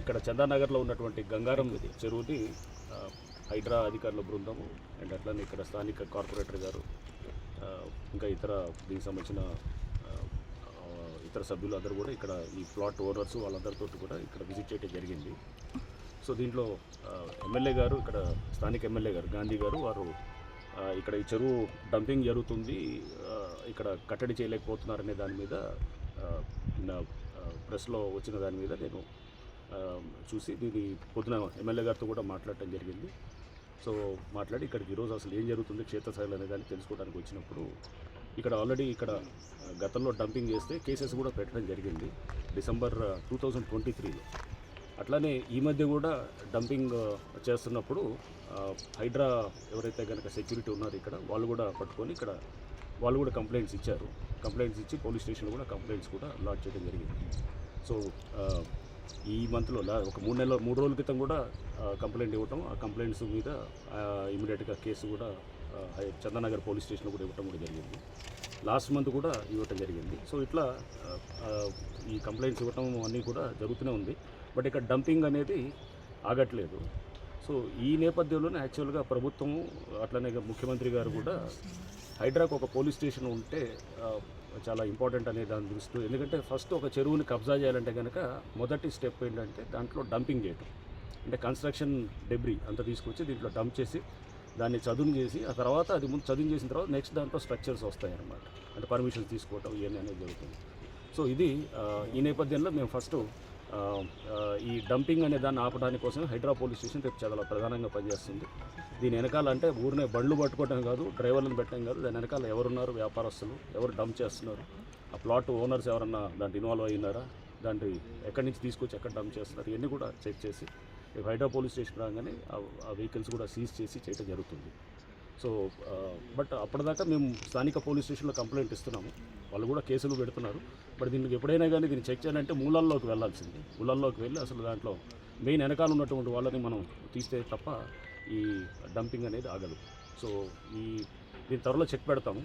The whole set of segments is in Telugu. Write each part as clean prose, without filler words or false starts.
ఇక్కడ చందానగర్లో ఉన్నటువంటి గంగారం చెరువుని హైడ్రా అధికారుల బృందము అండ్ అట్లనే ఇక్కడ స్థానిక కార్పొరేటర్ గారు ఇంకా ఇతర దీనికి సంబంధించిన ఇతర సభ్యులు అందరూ కూడా ఇక్కడ ఈ ప్లాట్ ఓనర్స్ వాళ్ళందరితో కూడా ఇక్కడ విజిట్ చేయడం జరిగింది. సో దీంట్లో ఎమ్మెల్యే గారు, ఇక్కడ స్థానిక ఎమ్మెల్యే గారు గాంధీ గారు వారు ఇక్కడ ఈ చెరువు డంపింగ్ జరుగుతుంది, ఇక్కడ కట్టడి చేయలేకపోతున్నారనే దాని మీద ప్రెస్లో వచ్చిన దాని మీద నేను చూసి దీన్ని పొద్దున ఎమ్మెల్యే గారితో కూడా మాట్లాడటం జరిగింది. సో మాట్లాడి ఇక్కడికి ఈరోజు అసలు ఏం జరుగుతుంది క్షేత్రస్థాయిలో అనే దాన్ని తెలుసుకోవడానికి వచ్చినప్పుడు ఇక్కడ ఆల్రెడీ ఇక్కడ గతంలో డంపింగ్ చేస్తే కేసెస్ కూడా పెట్టడం జరిగింది డిసెంబర్ 2023లో. అట్లానే ఈ మధ్య కూడా డంపింగ్ చేస్తున్నప్పుడు హైడ్రా ఎవరైతే కనుక సెక్యూరిటీ ఉన్నారో ఇక్కడ వాళ్ళు కూడా పట్టుకొని ఇక్కడ వాళ్ళు కూడా కంప్లైంట్స్ ఇచ్చారు. కంప్లైంట్స్ ఇచ్చి పోలీస్ స్టేషన్లో కూడా కంప్లైంట్స్ కూడా లాడ్జ్ చేయడం జరిగింది. సో ఈ మంత్లో ఒక 3 రోజుల క్రితం కూడా కంప్లైంట్ ఇవ్వటం, ఆ కంప్లైంట్స్ మీద ఇమీడియట్గా కేసు కూడా చందానగర్ పోలీస్ స్టేషన్లో కూడా ఇవ్వటం కూడా జరిగింది. లాస్ట్ మంత్ కూడా ఇవ్వటం జరిగింది. సో ఇట్లా ఈ కంప్లైంట్స్ ఇవ్వటం అన్నీ కూడా జరుగుతూనే ఉంది. బట్ ఇక్కడ డంపింగ్ అనేది ఆగట్లేదు. సో ఈ నేపథ్యంలోనే యాక్చువల్గా ప్రభుత్వము అట్లనే ముఖ్యమంత్రి గారు కూడా హైడ్రాకు ఒక పోలీస్ స్టేషన్ ఉంటే చాలా ఇంపార్టెంట్ అనే దాని దృష్టిలో, ఎందుకంటే ఫస్ట్ ఒక చెరువుని కబ్జా చేయాలంటే కనుక మొదటి స్టెప్ ఏంటంటే దాంట్లో డంపింగ్ చేయటం, అంటే కన్స్ట్రక్షన్ డెబ్రీ అంతా తీసుకొచ్చి దీంట్లో డంప్ చేసి దాన్ని చదును చేసి ఆ తర్వాత అది ముందు చదును చేసిన తర్వాత నెక్స్ట్ దాంట్లో స్ట్రక్చర్స్ వస్తాయి అన్నమాట, అంటే పర్మిషన్స్ తీసుకోవటం ఇవన్నీ అనేది జరుగుతుంది. సో ఇది ఈ నేపథ్యంలో మేము ఫస్ట్ ఈ డంపింగ్ అనే దాన్ని ఆపడానికి కోసం హైడ్రా పోలీస్ స్టేషన్ రేపు చాలా ప్రధానంగా పనిచేస్తుంది. దీని వెనకాల అంటే ఊరినే బండ్లు పట్టుకోవటం కాదు, డ్రైవర్లను పెట్టడం కాదు, దాని వెనకాల ఎవరున్నారు, వ్యాపారస్తులు ఎవరు డంప్ చేస్తున్నారు, ఆ ప్లాట్ ఓనర్స్ ఎవరన్నా దాంట్లో ఇన్వాల్వ్ అయినారా, దాంట్లో ఎక్కడి నుంచి తీసుకొచ్చి ఎక్కడ డంప్ చేస్తున్నారు, ఇవన్నీ కూడా చెక్ చేసి రేపు హైడ్రా పోలీస్ స్టేషన్ రాగానే ఆ వెహికల్స్ కూడా సీజ్ చేసి చేయడం జరుగుతుంది. సో బట్ అప్పటిదాకా మేము స్థానిక పోలీస్ స్టేషన్లో కంప్లైంట్ ఇస్తున్నాము, వాళ్ళు కూడా కేసులు పెడుతున్నారు. బట్ దీనికి ఎప్పుడైనా కానీ దీన్ని చెక్ చేయాలంటే మూలాల్లోకి వెళ్ళాల్సింది. మూలాల్లోకి వెళ్ళి అసలు దాంట్లో మెయిన్ వెనకాల ఉన్నటువంటి వాళ్ళని మనం తీస్తే తప్ప ఈ డంపింగ్ అనేది ఆగదు. సో దీని త్వరలో చెక్ పెడతాము.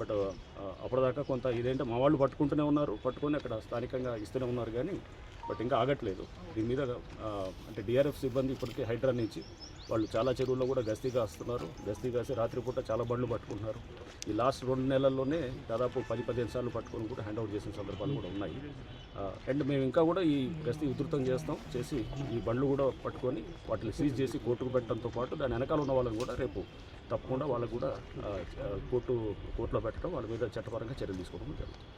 బట్ అప్పటిదాకా కొంత ఇదేంటే మా వాళ్ళు పట్టుకుంటూనే ఉన్నారు, పట్టుకొని అక్కడ స్థానికంగా ఇస్తూనే ఉన్నారు, కానీ బట్ ఇంకా ఆగట్లేదు. దీని మీద అంటే డిఆర్ఎఫ్ సిబ్బంది ఇప్పటికే హైడ్రా నుంచి వాళ్ళు చాలా చెరువుల్లో కూడా గస్తీ కాస్తున్నారు. గస్తీ కాసి రాత్రిపూట చాలా బండ్లు పట్టుకుంటున్నారు. ఈ లాస్ట్ 2 నెలల్లోనే దాదాపు 10-15 సార్లు పట్టుకొని కూడా హ్యాండ్ అవుట్ చేసిన సందర్భాలు కూడా ఉన్నాయి. అండ్ మేము ఇంకా కూడా ఈ గస్తీ ఉధృతం చేసి ఈ బండ్లు కూడా పట్టుకొని వాటిని సీజ్ చేసి కోర్టుకు పెట్టడంతో పాటు దాని వెనకాల ఉన్న వాళ్ళని కూడా రేపు తప్పకుండా వాళ్ళకు కూడా కోర్టులో పెట్టడం, వాళ్ళ మీద చట్టపరంగా చర్యలు తీసుకోవడం జరుగుతుంది.